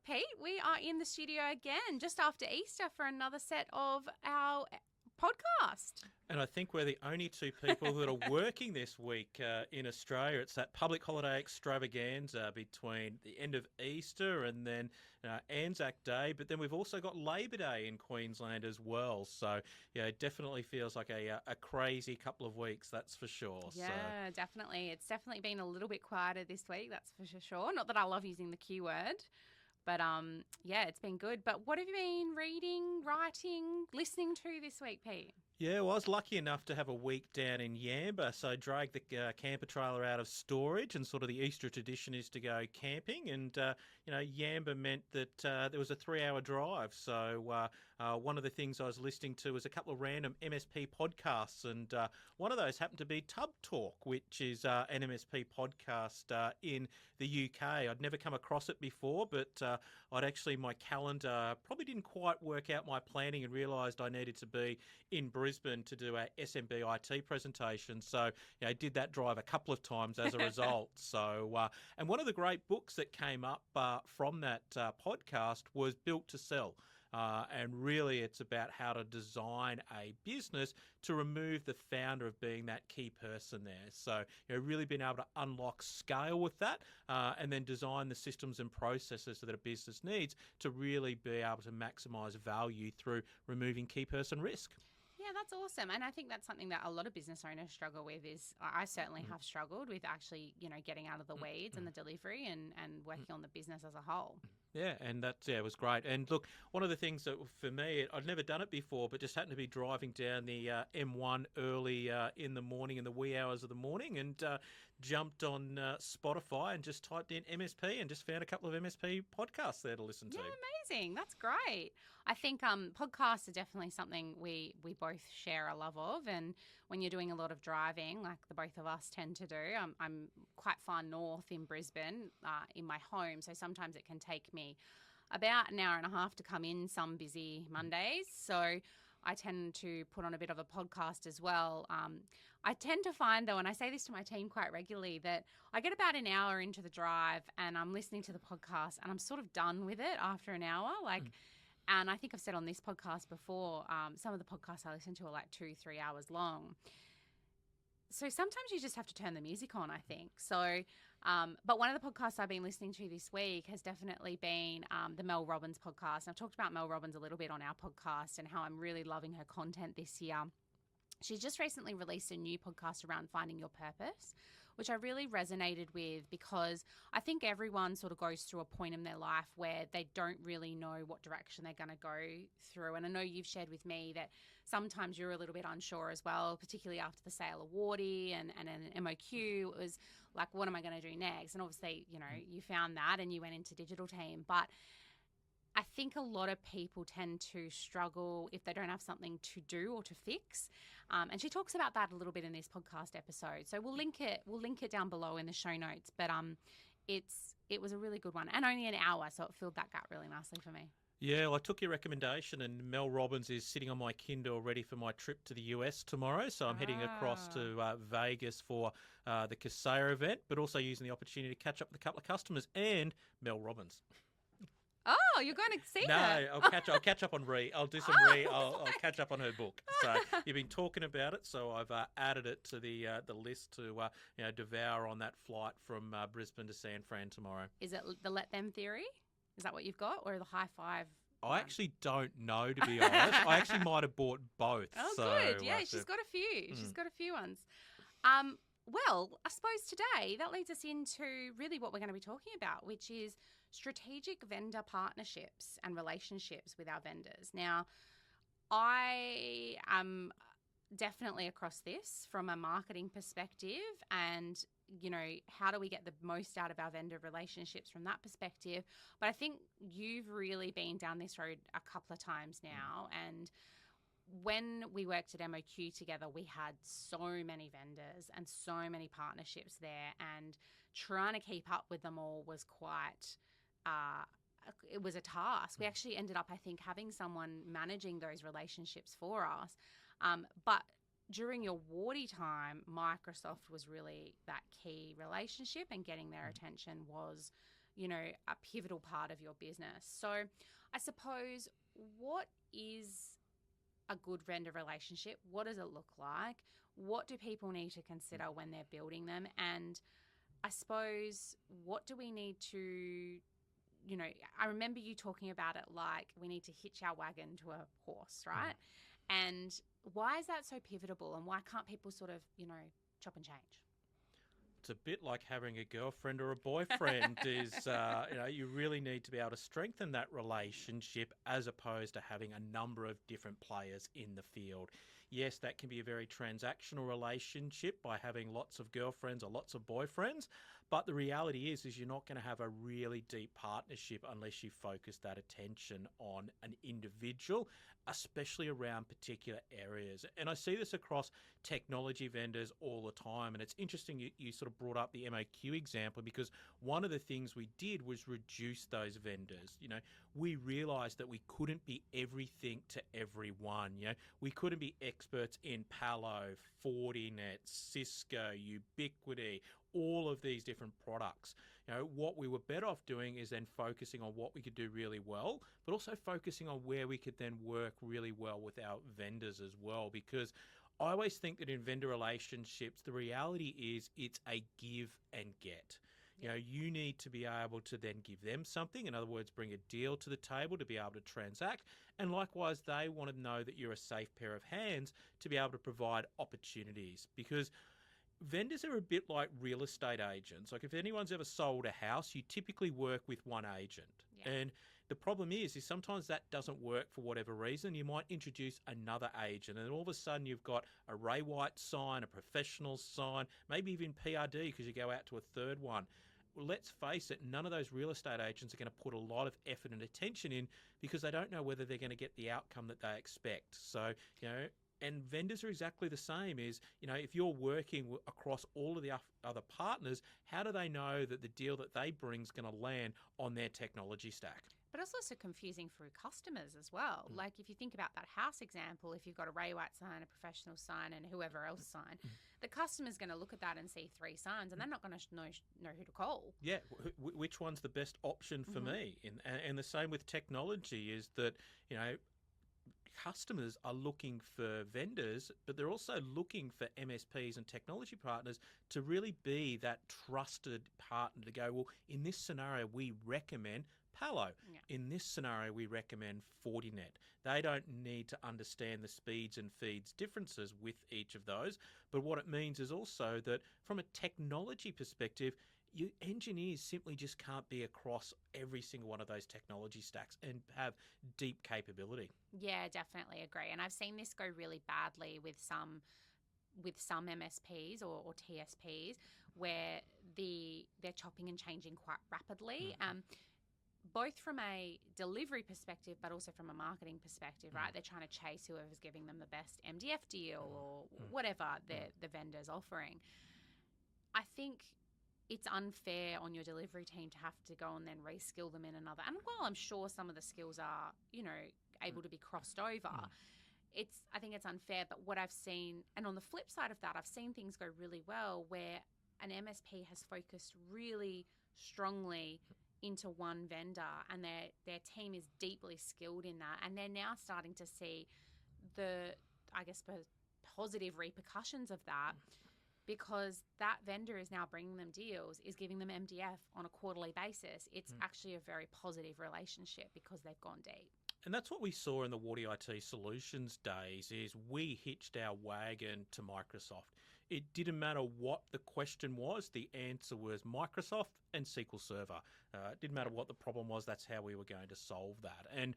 Pete. We are in the studio again just after Easter for another set of our podcast. And I think we're the only two people that are working this week in Australia. It's that public holiday extravaganza between the end of Easter and then Anzac Day. But then we've also got Labor Day in Queensland as well. So, yeah, it definitely feels like a crazy couple of weeks, that's for sure. Yeah, definitely. It's definitely been a little bit quieter this week, that's for sure. Not that I love using the Q word. But, yeah, it's been good. But what have you been reading, writing, listening to this week, Pete? Yeah, well, I was lucky enough to have a week down in Yamba, so I dragged the camper trailer out of storage, and sort of the Easter tradition is to go camping, and, Yamba meant that there was a 3-hour drive, so one of the things I was listening to was a couple of random MSP podcasts, and one of those happened to be Tub Talk, which is an MSP podcast in the UK. I'd never come across it before, but my calendar probably didn't quite work out my planning and realised I needed to be in Brisbane to do our SMB IT presentation. So, I did that drive a couple of times as a result. So, and one of the great books that came up from that podcast was Built to Sell. And really it's about how to design a business to remove the founder of being that key person there. So, really being able to unlock scale with that and then design the systems and processes that a business needs to really be able to maximise value through removing key person risk. Yeah, that's awesome. And I think that's something that a lot of business owners struggle with is I certainly have struggled with actually, getting out of the weeds and the delivery and working on the business as a whole. Yeah, and it was great. And look, one of the things that for me, I'd never done it before, but just happened to be driving down the M1 early in the morning, in the wee hours of the morning, and jumped on Spotify and just typed in MSP and just found a couple of MSP podcasts there to listen to. Yeah, amazing. That's great. I think podcasts are definitely something we both share a love of. And when you're doing a lot of driving, like the both of us tend to do, I'm quite far north in Brisbane in my home. So sometimes it can take me about an hour and a half to come in some busy Mondays. So I tend to put on a bit of a podcast as well. I tend to find, though, and I say this to my team quite regularly, that I get about an hour into the drive and I'm listening to the podcast and I'm sort of done with it after an hour. And I think I've said on this podcast before, some of the podcasts I listen to are like 2-3 hours long. So sometimes you just have to turn the music on, I think. So, but one of the podcasts I've been listening to this week has definitely been the Mel Robbins podcast. And I've talked about Mel Robbins a little bit on our podcast and how I'm really loving her content this year. She's just recently released a new podcast around finding your purpose, which I really resonated with because I think everyone sort of goes through a point in their life where they don't really know what direction they're going to go through. And I know you've shared with me that sometimes you're a little bit unsure as well, particularly after the sale of Wardy and an MOQ. It was like, what am I going to do next? And obviously, you found that and you went into digital team. But I think a lot of people tend to struggle if they don't have something to do or to fix. And she talks about that a little bit in this podcast episode. So we'll link it down below in the show notes. But it was a really good one and only an hour, so it filled that gap really nicely for me. Yeah, well, I took your recommendation, and Mel Robbins is sitting on my Kindle ready for my trip to the US tomorrow. So I'm heading across to Vegas for the Kaseya event, but also using the opportunity to catch up with a couple of customers and Mel Robbins. Oh, you're going to see her? No, I'll catch up on I'll do some I'll catch up on her book. So you've been talking about it, so I've added it to the list to devour on that flight from Brisbane to San Fran tomorrow. Is it the Let Them theory? Is that what you've got, or the high five? I actually don't know, to be honest. I actually might have bought both. Oh, so good. Yeah, she's got a few. She's got a few ones. Well, I suppose today that leads us into really what we're going to be talking about, which is strategic vendor partnerships and relationships with our vendors. Now, I am definitely across this from a marketing perspective and, how do we get the most out of our vendor relationships from that perspective? But I think you've really been down this road a couple of times now. And when we worked at MOQ together, we had so many vendors and so many partnerships there, and trying to keep up with them all was quite it was a task. We actually ended up, I think, having someone managing those relationships for us. But during your Wardy time, Microsoft was really that key relationship, and getting their attention was, a pivotal part of your business. So I suppose, what is a good vendor relationship? What does it look like? What do people need to consider when they're building them? And I suppose, what do we need to, I remember you talking about it like we need to hitch our wagon to a horse, right? And why is that so pivotal, and why can't people sort of, chop and change? It's a bit like having a girlfriend or a boyfriend is, you really need to be able to strengthen that relationship as opposed to having a number of different players in the field. Yes, that can be a very transactional relationship by having lots of girlfriends or lots of boyfriends, but the reality is you're not going to have a really deep partnership unless you focus that attention on an individual, especially around particular areas. And I see this across technology vendors all the time. And it's interesting you sort of brought up the MOQ example, because one of the things we did was reduce those vendors. We realized that we couldn't be everything to everyone. We couldn't be experts in Palo, Fortinet, Cisco, Ubiquity, all of these different products. What we were better off doing is then focusing on what we could do really well, but also focusing on where we could then work really well with our vendors as well. Because I always think that in vendor relationships, the reality is it's a give and get. You need to be able to then give them something. In other words, bring a deal to the table to be able to transact. And likewise, they want to know that you're a safe pair of hands to be able to provide opportunities. Because vendors are a bit like real estate agents. Like, if anyone's ever sold a house, you typically work with one agent. Yeah. And the problem is sometimes that doesn't work for whatever reason. You might introduce another agent, and all of a sudden you've got a Ray White sign, a professional sign, maybe even PRD because you go out to a third one. Well, let's face it, none of those real estate agents are going to put a lot of effort and attention in because they don't know whether they're going to get the outcome that they expect. So, and vendors are exactly the same. If you're working across all of the other partners, how do they know that the deal that they bring is going to land on their technology stack? But it's also confusing for customers as well. Like, if you think about that house example, if you've got a Ray White sign, a professional sign, and whoever else sign, the customer's going to look at that and see 3 signs, and they're not going to know who to call. Yeah, which one's the best option for me? And the same with technology is that, customers are looking for vendors, but they're also looking for MSPs and technology partners to really be that trusted partner to go, well, in this scenario, we recommend Palo. Yeah. In this scenario, we recommend Fortinet. They don't need to understand the speeds and feeds differences with each of those. But what it means is also that from a technology perspective, you engineers simply just can't be across every single one of those technology stacks and have deep capability. Yeah, definitely agree. And I've seen this go really badly with some MSPs or TSPs where they're chopping and changing quite rapidly. Both from a delivery perspective, but also from a marketing perspective, right? They're trying to chase whoever's giving them the best MDF deal or whatever the vendor's offering. I think it's unfair on your delivery team to have to go and then reskill them in another. And while I'm sure some of the skills are, able to be crossed over, I think it's unfair. But what I've seen, and on the flip side of that, I've seen things go really well where an MSP has focused really strongly into one vendor, and their team is deeply skilled in that, and they're now starting to see the, I guess, positive repercussions of that, because that vendor is now bringing them deals, is giving them MDF on a quarterly basis. It's actually a very positive relationship because they've gone deep. And that's what we saw in the Warty IT Solutions days is we hitched our wagon to Microsoft. It didn't matter what the question was. The answer was Microsoft and SQL Server. It didn't matter what the problem was. That's how we were going to solve that. And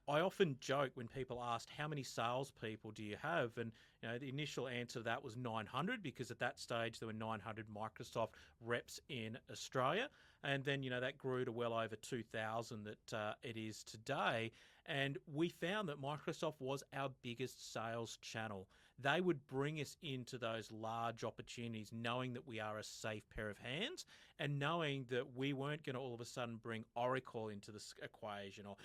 I often joke when people asked, how many salespeople do you have? And the initial answer to that was 900, because at that stage there were 900 Microsoft reps in Australia. And then, that grew to well over 2,000 that it is today. And we found that Microsoft was our biggest sales channel. They would bring us into those large opportunities knowing that we are a safe pair of hands. and knowing that we weren't going to all of a sudden bring Oracle into this equation, or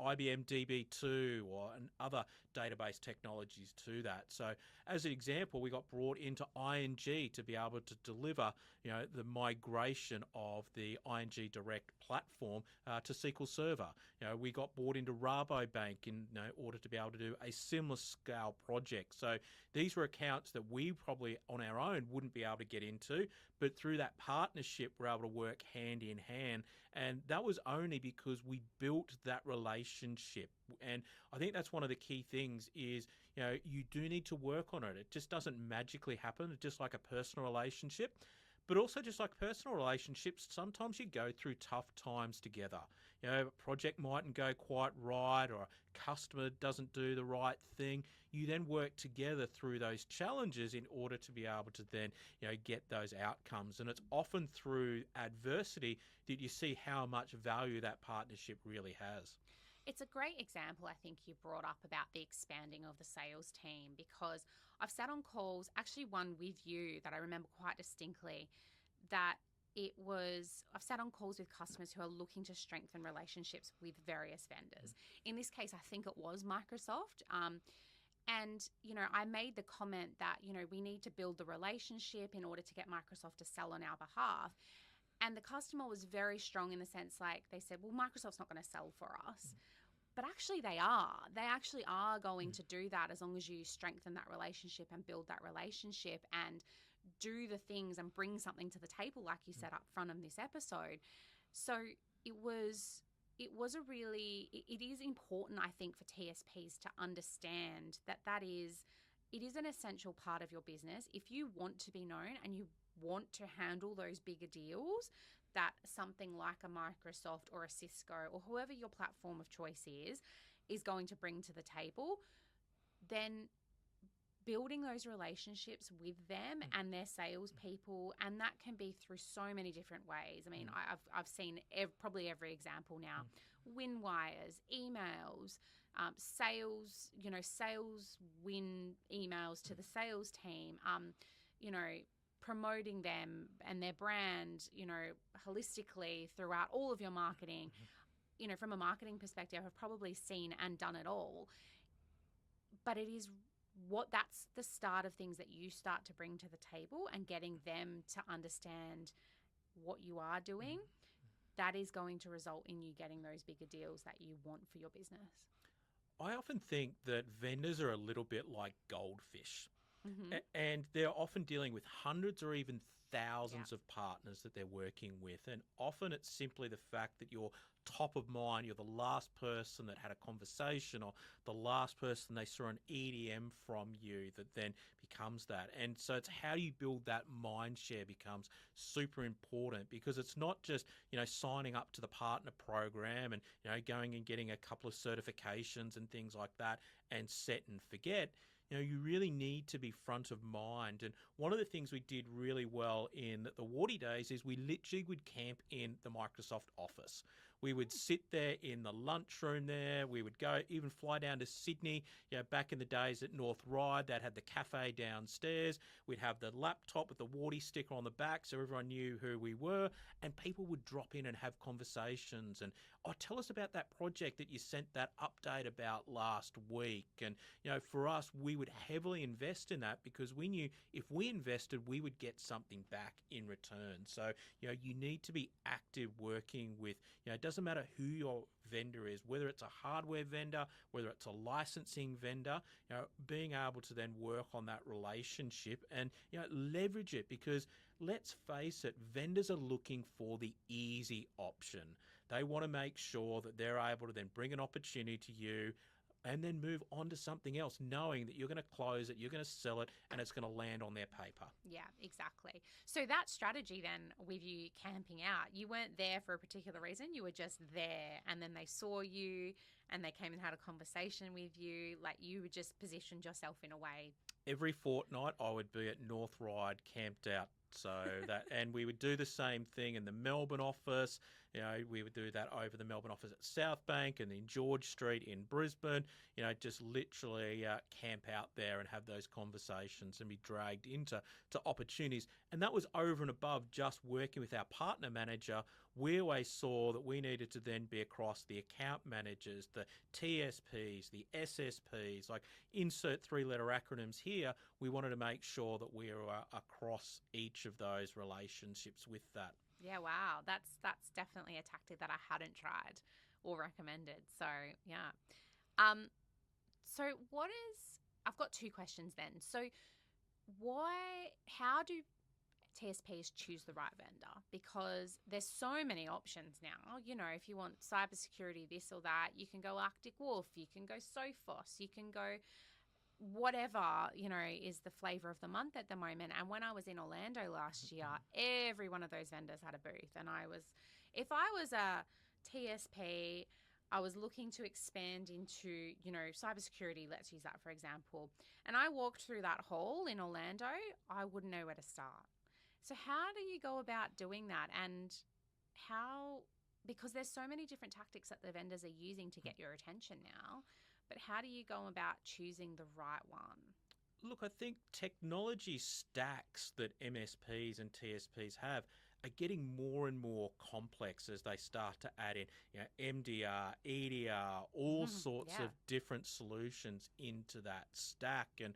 IBM DB2 or other database technologies to that. So as an example, we got brought into ING to be able to deliver the migration of the ING Direct platform to SQL Server. We got brought into Rabobank in order to be able to do a similar scale project. So these were accounts that we probably on our own wouldn't be able to get into, but through that partnership, we're able to work hand in hand. And that was only because we built that relationship. And I think that's one of the key things is, you do need to work on it. It just doesn't magically happen. It's just like a personal relationship. But also just like personal relationships, sometimes you go through tough times together. A project mightn't go quite right, or a customer doesn't do the right thing. You then work together through those challenges in order to be able to then, get those outcomes. And it's often through adversity that you see how much value that partnership really has. It's a great example, I think, you brought up about the expanding of the sales team, because I've sat on calls, actually one with you that I remember quite distinctly, that I've sat on calls with customers who are looking to strengthen relationships with various vendors. In this case, I think it was Microsoft. And, I made the comment that, we need to build the relationship in order to get Microsoft to sell on our behalf. And the customer was very strong in the sense, like, they said, well, Microsoft's not going to sell for us. But actually they are. They actually are going to do that as long as you strengthen that relationship and build that relationship and do the things and bring something to the table, like you said up front of this episode. So it is important, I think, for TSPs to understand that it is an essential part of your business. If you want to be known and you want to handle those bigger deals that something like a Microsoft or a Cisco or whoever your platform of choice is going to bring to the table, then building those relationships with them and their salespeople, and that can be through so many different ways. I mean, I've seen probably every example now: win wires, emails, sales win emails to the sales team, promoting them and their brand, holistically throughout all of your marketing. From a marketing perspective, I've probably seen and done it all. But that's the start of things that you start to bring to the table, and getting them to understand what you are doing. That is going to result in you getting those bigger deals that you want for your business. I often think that vendors are a little bit like goldfish. And they're often dealing with hundreds or even thousands of partners that they're working with. And often it's simply the fact that you're top of mind, you're the last person that had a conversation, or the last person they saw an EDM from you that then becomes that. And so it's how you build that mind share becomes super important, because it's not just, signing up to the partner program and, going and getting a couple of certifications and things like that and set and forget. You really need to be front of mind. And one of the things we did really well in the Warty days is we literally would camp in the Microsoft office. We would sit there in the lunchroom there. We would go, even fly down to Sydney. Back in the days at North Ryde, that had the cafe downstairs. We'd have the laptop with the Warty sticker on the back so everyone knew who we were. And people would drop in and have conversations. And, tell us about that project that you sent that update about last week. And, for us, we would heavily invest in that, because we knew if we invested, we would get something back in return. So, you need to be active working with, it doesn't matter who your vendor is, whether it's a hardware vendor, whether it's a licensing vendor, being able to then work on that relationship and, leverage it, because let's face it, vendors are looking for the easy option. They want to make sure that they're able to then bring an opportunity to you and then move on to something else, knowing that you're going to close it, you're going to sell it, and it's going to land on their paper. Yeah, exactly. So that strategy then, with you camping out, you weren't there for a particular reason. You were just there, and then they saw you and they came and had a conversation with you. Like, you just positioned yourself in a way. Every fortnight I would be at North Ryde camped out. So that, and we would do the same thing in the Melbourne office. We would do that over the Melbourne office at South Bank and then George Street in Brisbane. Just literally camp out there and have those conversations and be dragged into opportunities. And that was over and above just working with our partner manager. We always saw that we needed to then be across the account managers, the TSPs, the SSPs, like insert three-letter acronyms here. We wanted to make sure that we were across each of those relationships with that. Yeah, wow. That's definitely a tactic that I hadn't tried or recommended. So, yeah. So I've got two questions then. So how do TSPs choose the right vendor? Because there's so many options now. If you want cybersecurity, this or that, you can go Arctic Wolf, you can go Sophos, you can go whatever, is the flavor of the month at the moment. And when I was in Orlando last year, every one of those vendors had a booth. And if I was a TSP, I was looking to expand into, cybersecurity, let's use that for example. And I walked through that hall in Orlando, I wouldn't know where to start. So how do you go about doing that? And because there's so many different tactics that the vendors are using to get your attention now, but how do you go about choosing the right one? Look, I think technology stacks that MSPs and TSPs have are getting more and more complex as they start to add in, MDR, EDR, all sorts of different solutions into that stack. And,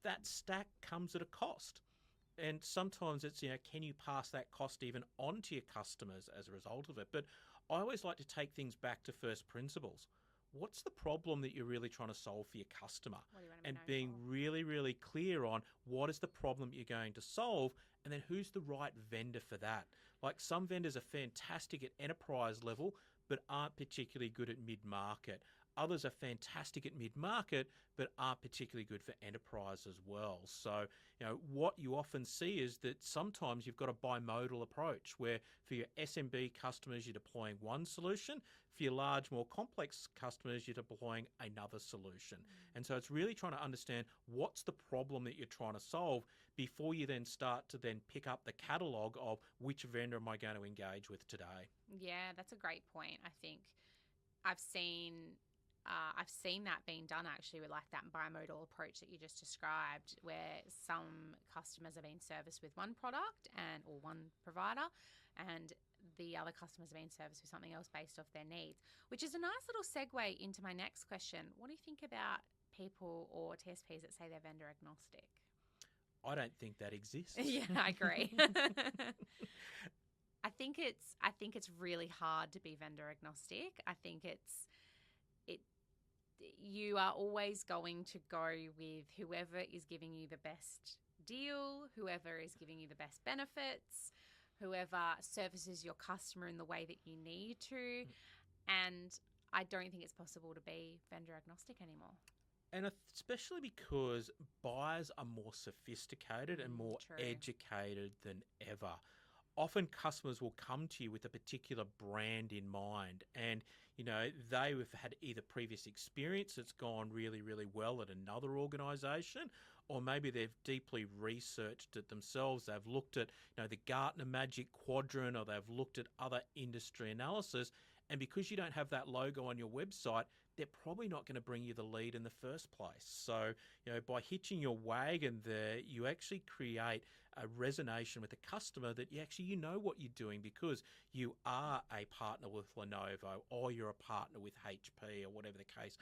that stack comes at a cost. And sometimes it's, can you pass that cost even on to your customers as a result of it? But I always like to take things back to first principles. What's the problem that you're really trying to solve for your customer? And being really, really clear on what is the problem you're going to solve, and then who's the right vendor for that. Like some vendors are fantastic at enterprise level, but aren't particularly good at mid-market. Others are fantastic at mid-market, but aren't particularly good for enterprise as well. So, what you often see is that sometimes you've got a bimodal approach where for your SMB customers, you're deploying one solution. For your large, more complex customers, you're deploying another solution. And so it's really trying to understand what's the problem that you're trying to solve before you then start to then pick up the catalogue of which vendor am I going to engage with today. Yeah, that's a great point. I think I've seen that being done actually with like that bimodal approach that you just described, where some customers are being serviced with one product or one provider, and the other customers are being serviced with something else based off their needs, which is a nice little segue into my next question. What do you think about people or TSPs that say they're vendor agnostic? I don't think that exists. Yeah, I agree. I think it's really hard to be vendor agnostic. I think you are always going to go with whoever is giving you the best deal, whoever is giving you the best benefits, whoever services your customer in the way that you need to. And I don't think it's possible to be vendor agnostic anymore. And especially because buyers are more sophisticated and more educated than ever. Often customers will come to you with a particular brand in mind, and they have had either previous experience that's gone really, really well at another organisation, or maybe they've deeply researched it themselves. They've looked at the Gartner Magic Quadrant, or they've looked at other industry analysis, and because you don't have that logo on your website, they're probably not going to bring you the lead in the first place. So, by hitching your wagon there, you actually create a resonation with the customer that you know what you're doing because you are a partner with Lenovo, or you're a partner with HP, or whatever the case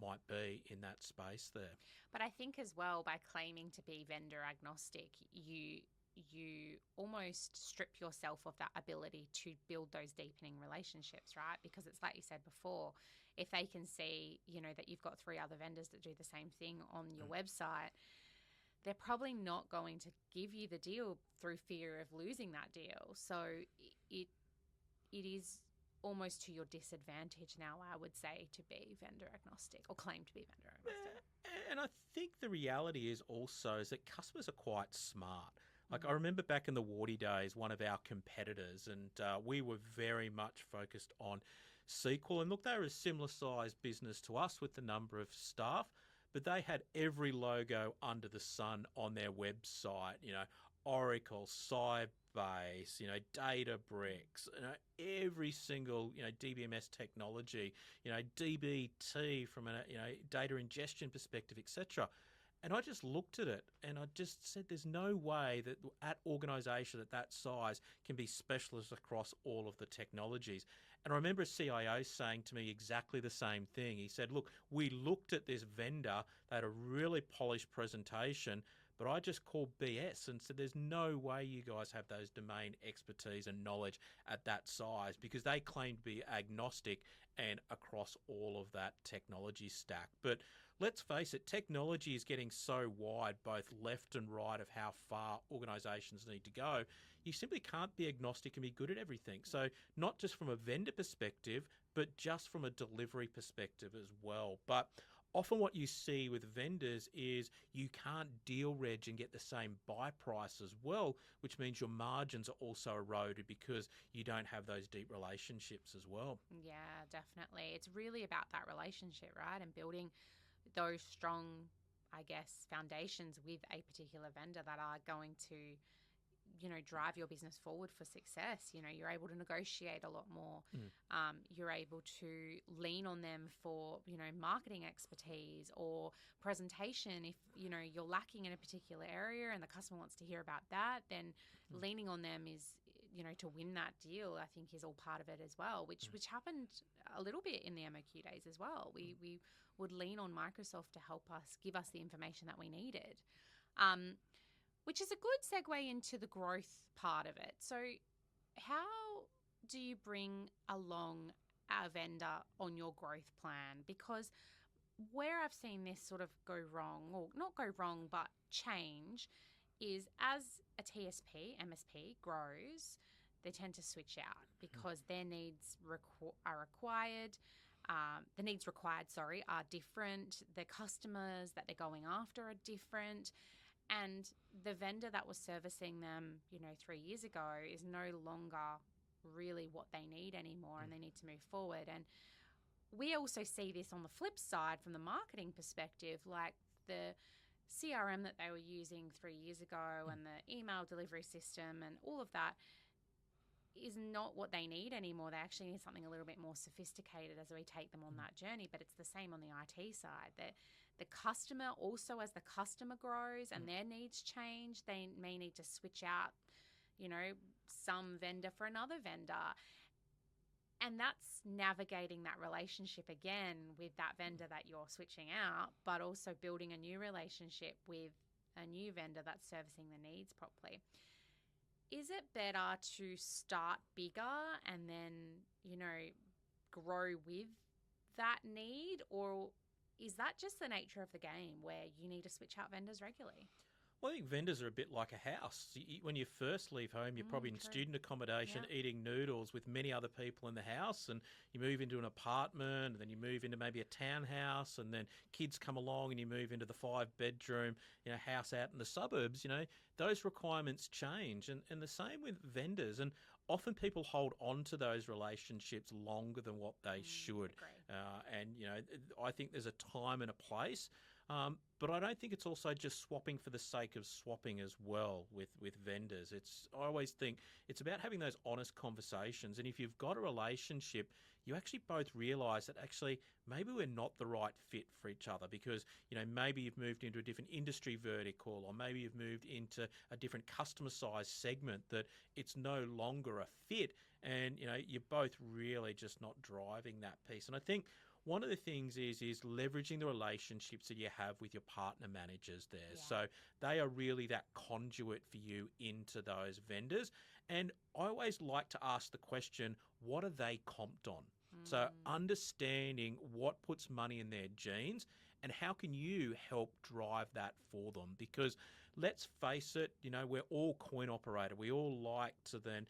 might be in that space there. But I think as well, by claiming to be vendor agnostic, you almost strip yourself of that ability to build those deepening relationships, right? Because it's like you said before, if they can see, that you've got 3 other vendors that do the same thing on your website, they're probably not going to give you the deal through fear of losing that deal. So it is almost to your disadvantage now, I would say, to be vendor agnostic or claim to be vendor agnostic. And I think the reality is also is that customers are quite smart. Like I remember back in the Wardy days, one of our competitors, and we were very much focused on SQL. And look, they were a similar sized business to us with the number of staff, but they had every logo under the sun on their website, Oracle, Sybase, Databricks, every single, DBMS technology, DBT from a, data ingestion perspective, etc. And I just looked at it and I just said, there's no way that at organisation at that size can be specialists across all of the technologies. And I remember a CIO saying to me exactly the same thing. He said, look, we looked at this vendor, they had a really polished presentation, but I just called BS and said, there's no way you guys have those domain expertise and knowledge at that size, because they claim to be agnostic and across all of that technology stack. But let's face it, technology is getting so wide, both left and right, of how far organisations need to go. You simply can't be agnostic and be good at everything. So not just from a vendor perspective, but just from a delivery perspective as well. But often what you see with vendors is you can't deal reg and get the same buy price as well, which means your margins are also eroded because you don't have those deep relationships as well. Yeah, definitely. It's really about that relationship, right? And building those strong, I guess, foundations with a particular vendor that are going to, drive your business forward for success. You're able to negotiate a lot more. You're able to lean on them for, marketing expertise or presentation. If, you're lacking in a particular area and the customer wants to hear about that, then leaning on them is, to win that deal, I think is all part of it as well, which happened a little bit in the MOQ days as well. We would lean on Microsoft to help us, give us the information that we needed. Which is a good segue into the growth part of it. So how do you bring along a vendor on your growth plan? Because where I've seen this sort of go wrong, or not go wrong, but change, is as a TSP, MSP grows, they tend to switch out because their needs are required. The needs required, are different. The customers that they're going after are different. And the vendor that was servicing them, 3 years ago is no longer really what they need anymore, and they need to move forward. And we also see this on the flip side from the marketing perspective, like the CRM that they were using 3 years ago and the email delivery system and all of that is not what they need anymore. They actually need something a little bit more sophisticated as we take them on that journey. But it's the same on the IT side. The customer also, as the customer grows and their needs change, they may need to switch out, some vendor for another vendor. And that's navigating that relationship again with that vendor that you're switching out, but also building a new relationship with a new vendor that's servicing the needs properly. Is it better to start bigger and then, grow with that need, or is that just the nature of the game where you need to switch out vendors regularly? Well, I think vendors are a bit like a house. When you first leave home, you're probably in student accommodation, eating noodles with many other people in the house, and you move into an apartment, and then you move into maybe a townhouse, and then kids come along and you move into the 5-bedroom, house out in the suburbs. Those requirements change, and the same with vendors. And often people hold on to those relationships longer than what they should. And I think there's a time and a place. But I don't think it's also just swapping for the sake of swapping as well with vendors. I always think it's about having those honest conversations. And if you've got a relationship, you actually both realise that actually maybe we're not the right fit for each other, because, maybe you've moved into a different industry vertical, or maybe you've moved into a different customer size segment that it's no longer a fit. And, you're both really just not driving that piece. And I think one of the things is leveraging the relationships that you have with your partner managers there. Yeah. So they are really that conduit for you into those vendors. And I always like to ask the question, what are they comped on? So understanding what puts money in their jeans and how can you help drive that for them? Because let's face it, we're all coin operated. We all like to then,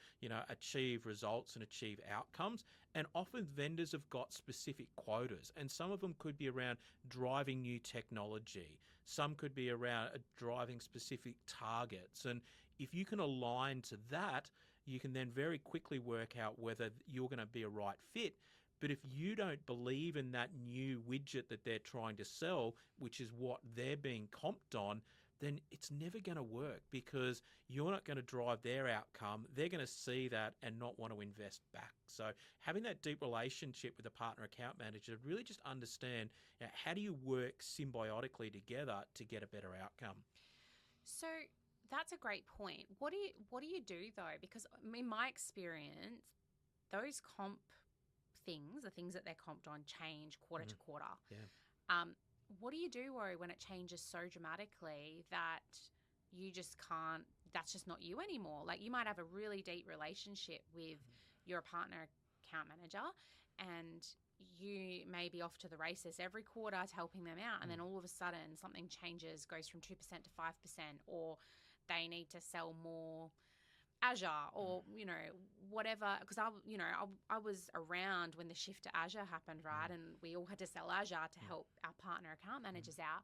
achieve results and achieve outcomes. And often vendors have got specific quotas, and some of them could be around driving new technology. Some could be around driving specific targets. And if you can align to that, you can then very quickly work out whether you're going to be a right fit. But if you don't believe in that new widget that they're trying to sell, which is what they're being comped on, then it's never going to work because you're not going to drive their outcome. They're going to see that and not want to invest back. So having that deep relationship with a partner account manager, really just understand, how do you work symbiotically together to get a better outcome? So that's a great point. What do you do though? Because in my experience, those comp things, the things that they're comped on, change quarter to quarter. Yeah. What do you do, Rory, when it changes so dramatically that you just can't, that's just not you anymore? Like, you might have a really deep relationship with your partner account manager and you may be off to the races every quarter to helping them out, and then all of a sudden something changes, goes from 2% to 5%, or they need to sell more Azure, or whatever, because I was around when the shift to Azure happened, right? And we all had to sell Azure to help our partner account managers out.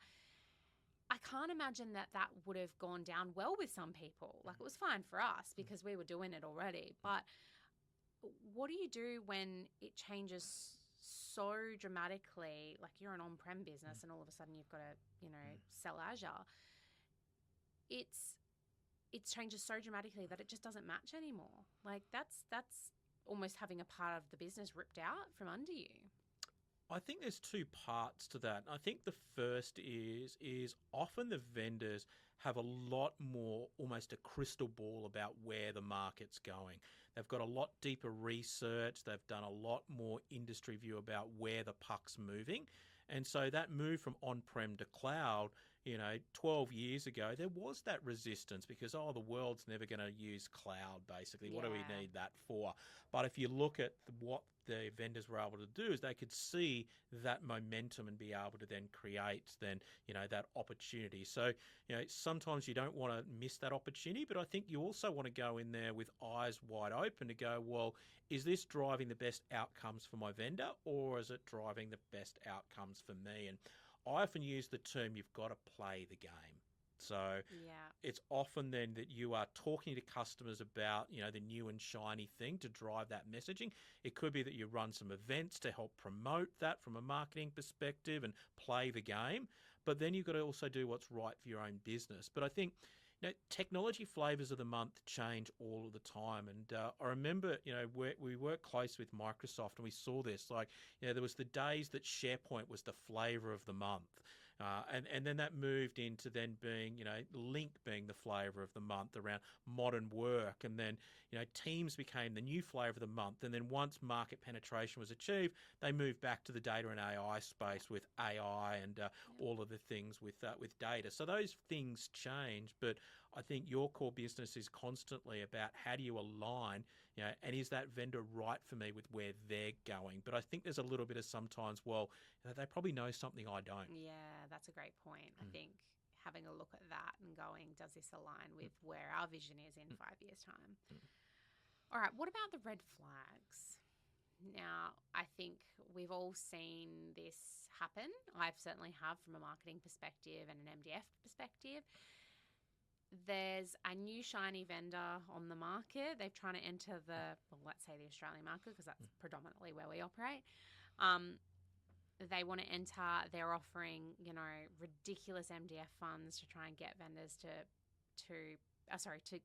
I can't imagine that would have gone down well with some people. Like, it was fine for us because we were doing it already. But what do you do when it changes so dramatically? Like, you're an on-prem business and all of a sudden you've got to, sell Azure. It changes so dramatically that it just doesn't match anymore. Like, that's almost having a part of the business ripped out from under you. I think there's two parts to that. I think the first is often the vendors have a lot more, almost a crystal ball about where the market's going. They've got a lot deeper research. They've done a lot more industry view about where the puck's moving. And so that move from on-prem to cloud, 12 years ago, there was that resistance because, the world's never going to use cloud, basically. What do we need that for? But if you look at what the vendors were able to do, is they could see that momentum and be able to then create that opportunity. So, sometimes you don't want to miss that opportunity, but I think you also want to go in there with eyes wide open to go, well, is this driving the best outcomes for my vendor, or is it driving the best outcomes for me? And I often use the term, you've got to play the game. So it's often then that you are talking to customers about, the new and shiny thing to drive that messaging. It could be that you run some events to help promote that from a marketing perspective and play the game. But then you've got to also do what's right for your own business. But I think, technology flavors of the month change all of the time. And I remember, we worked close with Microsoft and we saw this. Like, there was the days that SharePoint was the flavor of the month. And then that moved into then being, Link being the flavour of the month around modern work. And then, Teams became the new flavour of the month. And then once market penetration was achieved, they moved back to the data and AI space with AI and all of the things with data. So those things change. But I think your core business is constantly about how do you align, and is that vendor right for me with where they're going? But I think there's a little bit of sometimes, they probably know something I don't. Yeah, that's a great point. I think having a look at that and going, does this align with where our vision is in 5 years' time? All right, what about the red flags? Now, I think we've all seen this happen. I certainly have, from a marketing perspective and an MDF perspective. There's a new shiny vendor on the market. They're trying to enter let's say the Australian market, because that's predominantly where we operate. They want to enter. They're offering, ridiculous MDF funds to try and get vendors to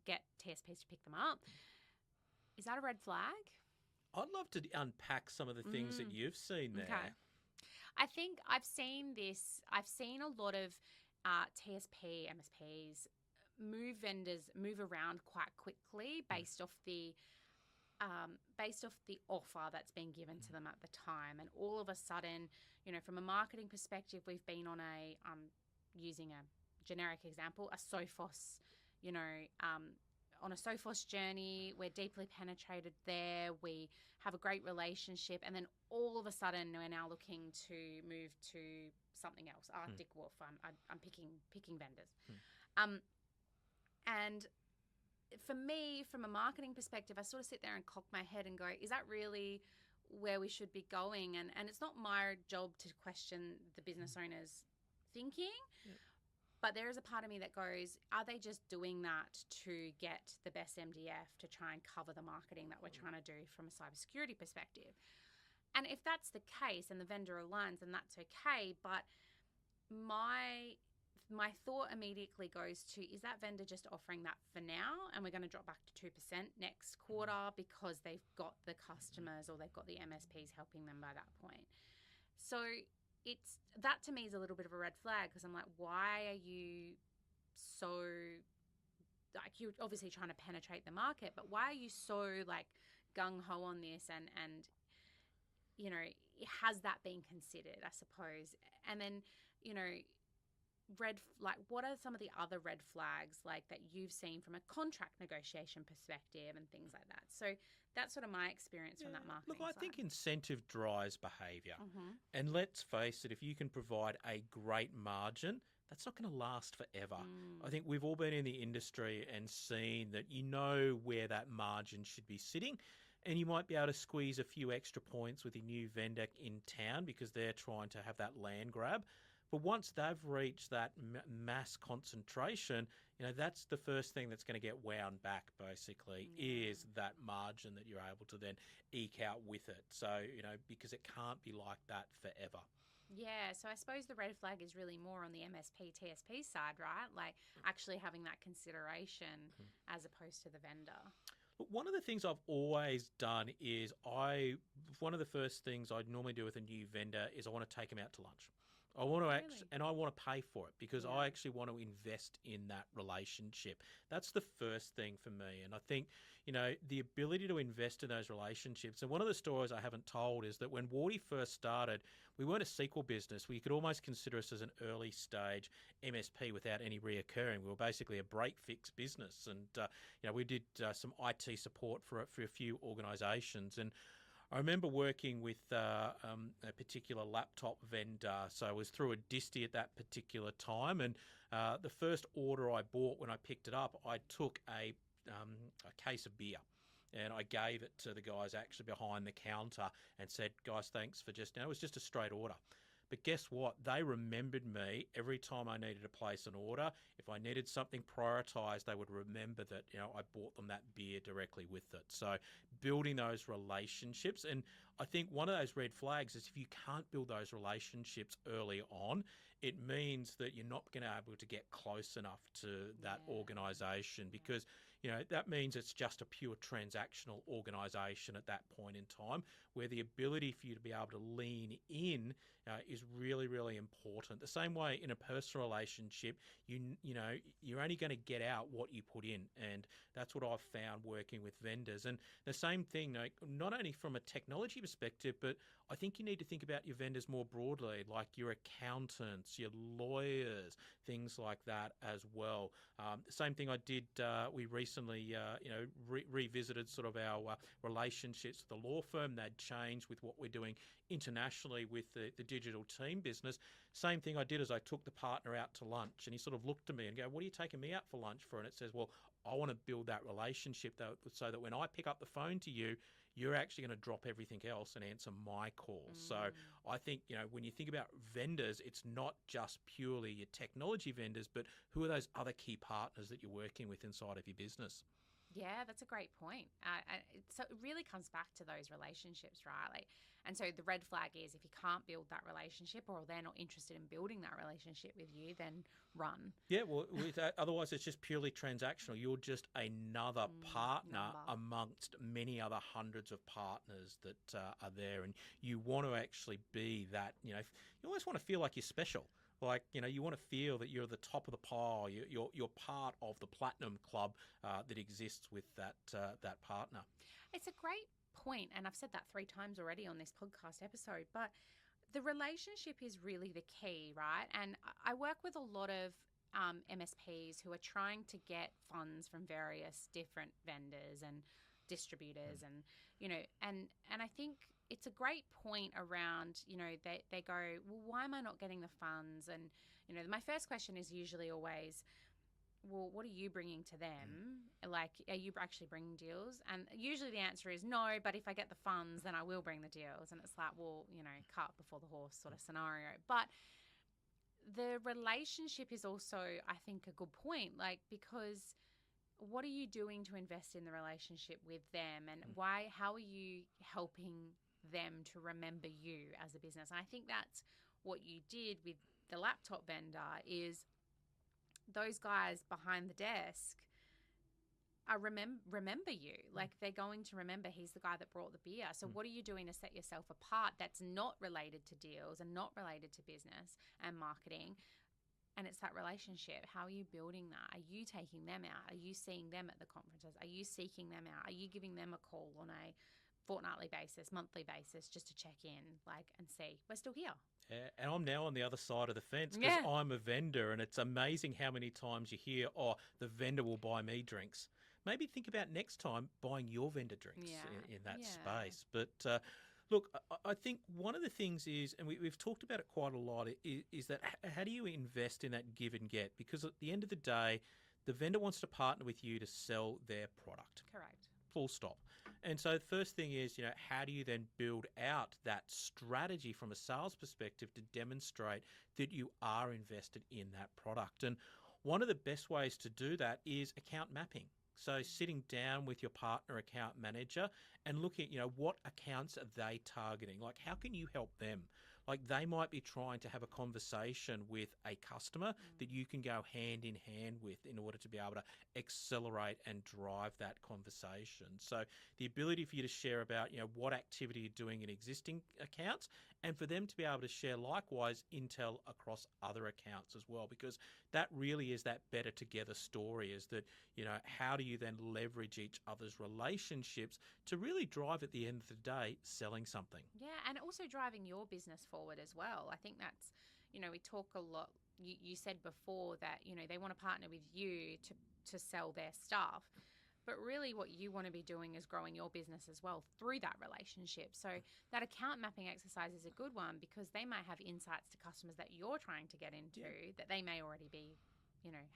get TSPs to pick them up. Is that a red flag? I'd love to unpack some of the things that you've seen there. Okay. I think I've seen this. I've seen a lot of TSP, MSPs move around quite quickly based off the offer that's been given to them at the time. And all of a sudden, from a marketing perspective, we've been on using a generic example, a Sophos, on a Sophos journey. We're deeply penetrated there. We have a great relationship. And then all of a sudden, we're now looking to move to something else. Arctic Wolf. I'm picking vendors. And for me, from a marketing perspective, I sort of sit there and cock my head and go, is that really where we should be going? And it's not my job to question the business owner's thinking, but there is a part of me that goes, are they just doing that to get the best MDF to try and cover the marketing that we're trying to do from a cybersecurity perspective? And if that's the case and the vendor aligns, then that's okay. But my thought immediately goes to, is that vendor just offering that for now and we're going to drop back to 2% next quarter because they've got the customers or they've got the MSPs helping them by that point? So that to me is a little bit of a red flag, because I'm like, why are you so, like, you're obviously trying to penetrate the market, but why are you so like gung-ho on this, and you know, has that been considered, I suppose? And then, you know, what are some of the other red flags like that you've seen from a contract negotiation perspective and things like that? So that's sort of my experience from that marketing Look, I side. think incentive drives behaviour. Mm-hmm. And let's face it, if you can provide a great margin, that's not going to last forever. I think we've all been in the industry and seen that you know where that margin should be sitting, and you might be able to squeeze a few extra points with your new vendor in town because they're trying to have that land grab. But once they've reached that mass concentration, you know, that's the first thing that's going to get wound back, basically, is that margin that you're able to then eke out with it. So, you know, because it can't be like that forever. Yeah, so I suppose the red flag is really more on the MSP, TSP side, right? Like actually having that consideration as opposed to the vendor. Look, one of the things I've always done is one of the first things I'd normally do with a new vendor is I want to take them out to lunch. I want to Really? and I want to pay for it because Yeah. I actually want to invest in that relationship. That's the first thing for me. And I think, you know, the ability to invest in those relationships. And one of the stories I haven't told is that when Wardy first started, we weren't a sequel business. We could almost consider us as an early stage MSP without any reoccurring. We were basically a break fix business. And, you know, we did some IT support for a few organisations. And I remember working with a particular laptop vendor. So I was through a disty at that particular time. And the first order I bought when I picked it up, I took a case of beer. And I gave it to the guys actually behind the counter and said, guys, thanks for just, it was just a straight order. But guess what? They remembered me every time I needed to place an order. If I needed something prioritised, they would remember that, you know, I bought them that beer directly with it. So building those relationships. And I think one of those red flags is if you can't build those relationships early on, it means that you're not going to be able to get close enough to that organisation, because, you know, that means it's just a pure transactional organisation at that point in time, where the ability for you to be able to lean in is really, really important. The same way in a personal relationship, you know, you're only going to get out what you put in, and that's what I've found working with vendors. And the same thing, like, not only from a technology perspective, but I think you need to think about your vendors more broadly, like your accountants, your lawyers, things like that as well. Same thing I did. We recently, you know, revisited sort of our relationships with the law firm. They'd changed with what we're doing internationally with the digital team business. Same thing I did is I took the partner out to lunch, and he sort of looked at me and go, what are you taking me out for lunch for? And it says, well, I want to build that relationship so that when I pick up the phone to you, you're actually going to drop everything else and answer my calls. So I think, you know, when you think about vendors, it's not just purely your technology vendors, but who are those other key partners that you're working with inside of your business? Yeah, that's a great point. So it really comes back to those relationships, right? Like, and so the red flag is if you can't build that relationship, or they're not interested in building that relationship with you, then run. Yeah, well, otherwise it's just purely transactional. You're just another partner amongst many other hundreds of partners that are there, and you want to actually be that. You know, you always want to feel like you're special. Like, you know, you want to feel that you're the top of the pile. You're part of the platinum club that exists with that partner. It's a great point, and I've said that 3 times already on this podcast episode, but the relationship is really the key, right? And I work with a lot of MSPs who are trying to get funds from various different vendors and distributors, and, you know, and I think it's a great point around, you know, they go, well, why am I not getting the funds? And, you know, my first question is usually always, well, what are you bringing to them? Like, are you actually bringing deals? And usually the answer is no, but if I get the funds, then I will bring the deals. And it's like, well, you know, cart before the horse sort of scenario. But the relationship is also, I think, a good point, like, because what are you doing to invest in the relationship with them, and how are you helping them to remember you as a business? And I think that's what you did with the laptop vendor is those guys behind the desk are remember you. Like, they're going to remember he's the guy that brought the beer. So what are you doing to set yourself apart that's not related to deals and not related to business and marketing? And it's that relationship. How are you building that? Are you taking them out? Are you seeing them at the conferences? Are you seeking them out? Are you giving them a call on a fortnightly basis, monthly basis, just to check in, like, and see we're still here? Yeah, and I'm now on the other side of the fence because I'm a vendor, and it's amazing how many times you hear, oh, the vendor will buy me drinks. Maybe think about next time buying your vendor drinks in that space. But look, I think one of the things is, and we've talked about it quite a lot, is that how do you invest in that give and get? Because at the end of the day, the vendor wants to partner with you to sell their product. Correct. Full stop. And so the first thing is, how do you then build out that strategy from a sales perspective to demonstrate that you are invested in that product? And one of the best ways to do that is account mapping. So sitting down with your partner account manager and looking at, what accounts are they targeting? Like, how can you help them? Like, they might be trying to have a conversation with a customer that you can go hand in hand with in order to be able to accelerate and drive that conversation. So the ability for you to share about, what activity you're doing in existing accounts, and for them to be able to share likewise intel across other accounts as well, because that really is that better together story, is that, how do you then leverage each other's relationships to really drive at the end of the day selling something? Yeah, and also driving your business forward as well. I think that's, we talk a lot. You said before that, they want to partner with you to sell their stuff. But really what you want to be doing is growing your business as well through that relationship. So that account mapping exercise is a good one, because they might have insights to customers that you're trying to get into that they may already be,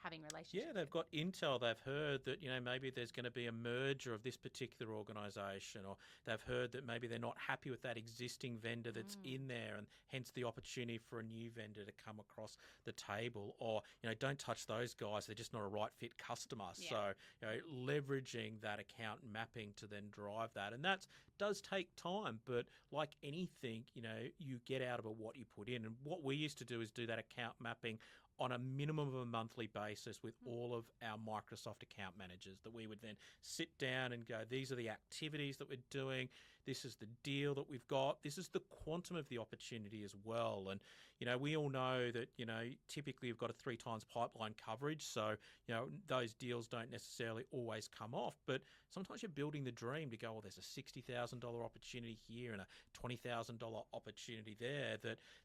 having relationships. Yeah, they've got intel. They've heard that, maybe there's going to be a merger of this particular organisation, or they've heard that maybe they're not happy with that existing vendor that's in there, and hence the opportunity for a new vendor to come across the table. Or, don't touch those guys. They're just not a right fit customer. Yeah. So, leveraging that account mapping to then drive that. And that does take time, but like anything, you get out of it what you put in. And what we used to do is do that account mapping on a minimum of a monthly basis with all of our Microsoft account managers, that we would then sit down and go, these are the activities that we're doing. This is the deal that we've got. This is the quantum of the opportunity as well. And, we all know that, typically you've got a 3 times pipeline coverage. So, those deals don't necessarily always come off, but sometimes you're building the dream to go, well, there's a $60,000 opportunity here and a $20,000 opportunity there,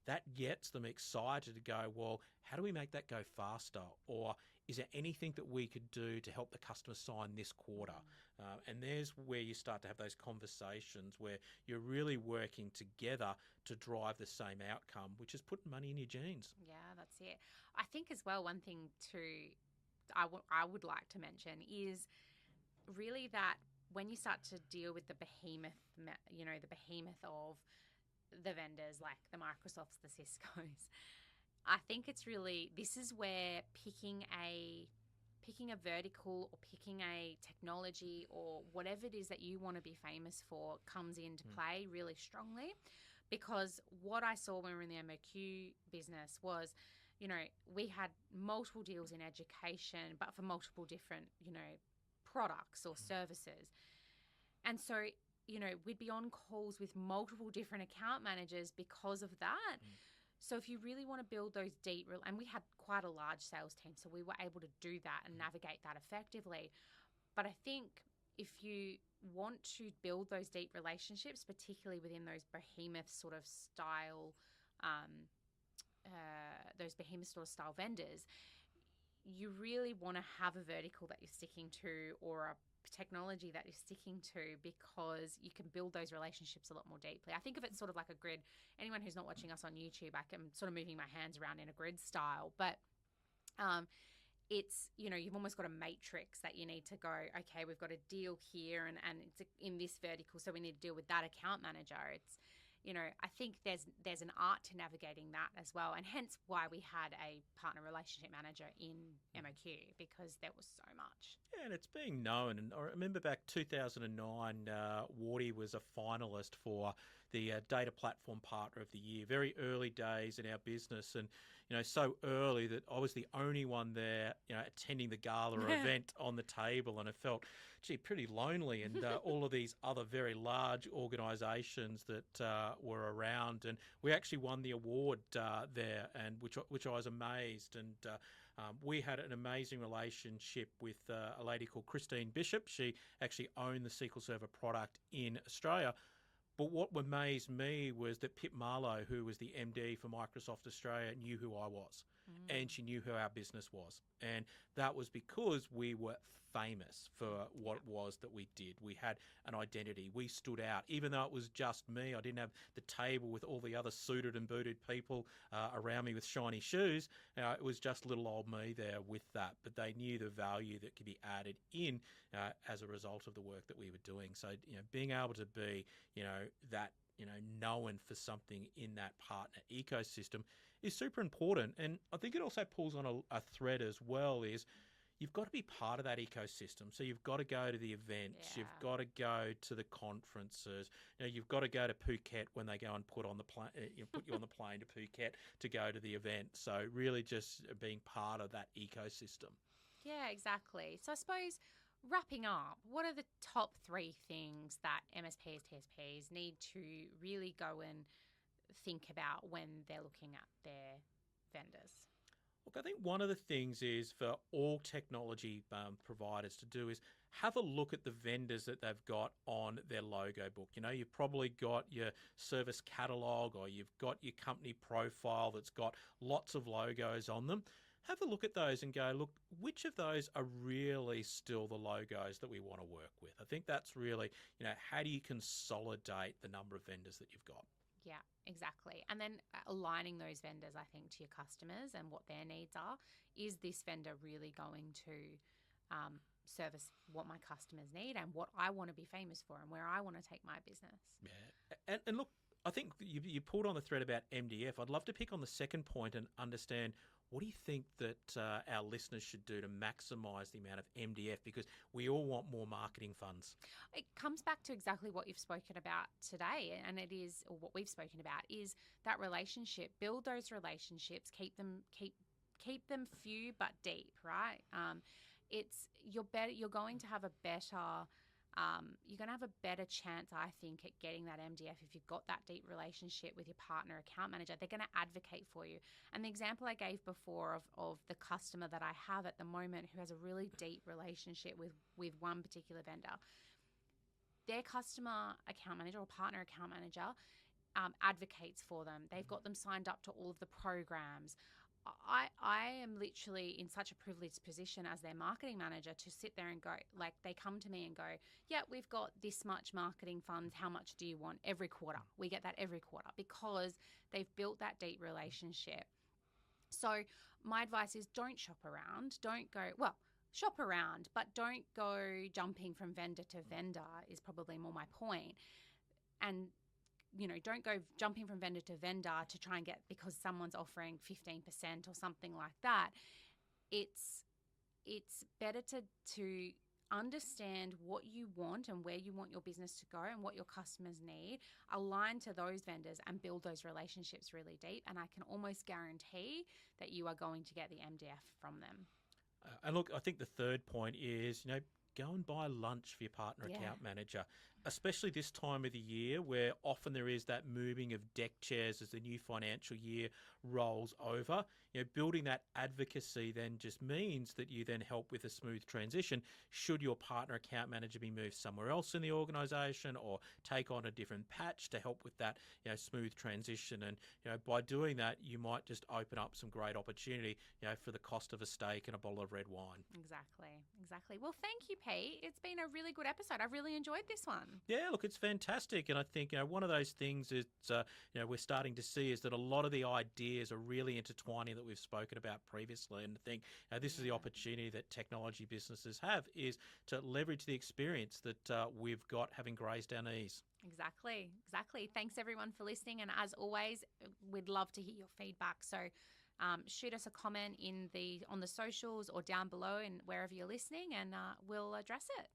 that gets them excited to go, well, how do we make that go faster? Or is there anything that we could do to help the customer sign this quarter? And there's where you start to have those conversations where you're really working together to drive the same outcome, which is putting money in your jeans. Yeah, that's it. I think as well, one thing I would like to mention is really that when you start to deal with the behemoth of the vendors, like the Microsofts, the Ciscos, I think this is where picking a vertical or picking a technology or whatever it is that you want to be famous for comes into play really strongly. Because what I saw when we were in the MOQ business was, we had multiple deals in education, but for multiple different, products or services. And so, we'd be on calls with multiple different account managers because of that. So if you really want to build those deep, and we had quite a large sales team, so we were able to do that and navigate that effectively. But I think if you want to build those deep relationships, particularly within those behemoth sort of style, style vendors, you really want to have a vertical that you're sticking to, or a technology that you're sticking to, because you can build those relationships a lot more deeply. I think of it sort of like a grid. Anyone who's not watching us on YouTube, I'm sort of moving my hands around in a grid style, but it's, you've almost got a matrix that you need to go, okay, we've got a deal here and it's in this vertical, so we need to deal with that account manager. It's, I think there's an art to navigating that as well, and hence why we had a partner relationship manager in MOQ, because there was so much. Yeah, and it's being known. And I remember back 2009, Wardy was a finalist for the data platform partner of the year. Very early days in our business, and so early that I was the only one there, attending the gala event on the table, and I felt, gee, pretty lonely. And all of these other very large organisations that were around, and we actually won the award there, and which I was amazed. And we had an amazing relationship with a lady called Christine Bishop. She actually owned the SQL Server product in Australia. But what amazed me was that Pip Marlowe, who was the MD for Microsoft Australia, knew who I was, and she knew who our business was. And that was because we were famous for what it was that we did. We had an identity. We stood out. Even though it was just me, I didn't have the table with all the other suited and booted people around me with shiny shoes. It was just little old me there with that. But they knew the value that could be added in as a result of the work that we were doing. So, being able to be, that, known for something in that partner ecosystem is super important. And I think it also pulls on a thread as well, is you've got to be part of that ecosystem. So you've got to go to the events, you've got to go to the conferences, you've got to go to Phuket when they go and put on the plane, put you on the plane to Phuket to go to the event. So really just being part of that ecosystem. Yeah, exactly. So I suppose, wrapping up, what are the top 3 things that MSPs, TSPs need to really go and think about when they're looking at their vendors? Look, I think one of the things is for all technology providers to do is have a look at the vendors that they've got on their logo book. You've probably got your service catalog, or you've got your company profile that's got lots of logos on them. Have a look at those and go, look, which of those are really still the logos that we want to work with? I think that's really, how do you consolidate the number of vendors that you've got? Yeah, exactly. And then aligning those vendors, I think, to your customers and what their needs are. Is this vendor really going to service what my customers need and what I want to be famous for and where I want to take my business? Yeah. And look, I think you pulled on the thread about MDF. I'd love to pick on the second point and understand, what do you think that our listeners should do to maximise the amount of MDF? Because we all want more marketing funds. It comes back to exactly what you've spoken about today, and it is, or what we've spoken about, is that relationship. Build those relationships. Keep them few but deep. Right. You're going to have a better. You're going to have a better chance, I think, at getting that MDF if you've got that deep relationship with your partner account manager. They're going to advocate for you. And the example I gave before of the customer that I have at the moment who has a really deep relationship with one particular vendor, their customer account manager or partner account manager advocates for them. They've got them signed up to all of the programs. I am literally in such a privileged position as their marketing manager to sit there and go, like, they come to me and go, yeah, we've got this much marketing funds. How much do you want? Every quarter. We get that every quarter because they've built that deep relationship. So my advice is, don't shop around. Don't go, well, shop around, but don't go jumping from vendor to vendor is probably more my point. And don't go jumping from vendor to vendor to try and get, because someone's offering 15% or something like that. It's better to understand what you want and where you want your business to go and what your customers need, align to those vendors and build those relationships really deep. And I can almost guarantee that you are going to get the MDF from them. And look, I think the third point is, go and buy lunch for your partner account manager, especially this time of the year where often there is that moving of deck chairs as the new financial year rolls over. Building that advocacy then just means that you then help with a smooth transition should your partner account manager be moved somewhere else in the organisation or take on a different patch to help with that smooth transition. And by doing that, you might just open up some great opportunity for the cost of a steak and a bottle of red wine. Exactly. Well, thank you, Pete. It's been a really good episode. I've really enjoyed this one. Yeah, look, it's fantastic. And I think one of those things is we're starting to see is that a lot of the ideas are really intertwining that we've spoken about previously. And I think this is the opportunity that technology businesses have, is to leverage the experience that we've got having grazed our knees. Exactly. Thanks, everyone, for listening. And as always, we'd love to hear your feedback. So shoot us a comment on the socials or down below and wherever you're listening, and we'll address it.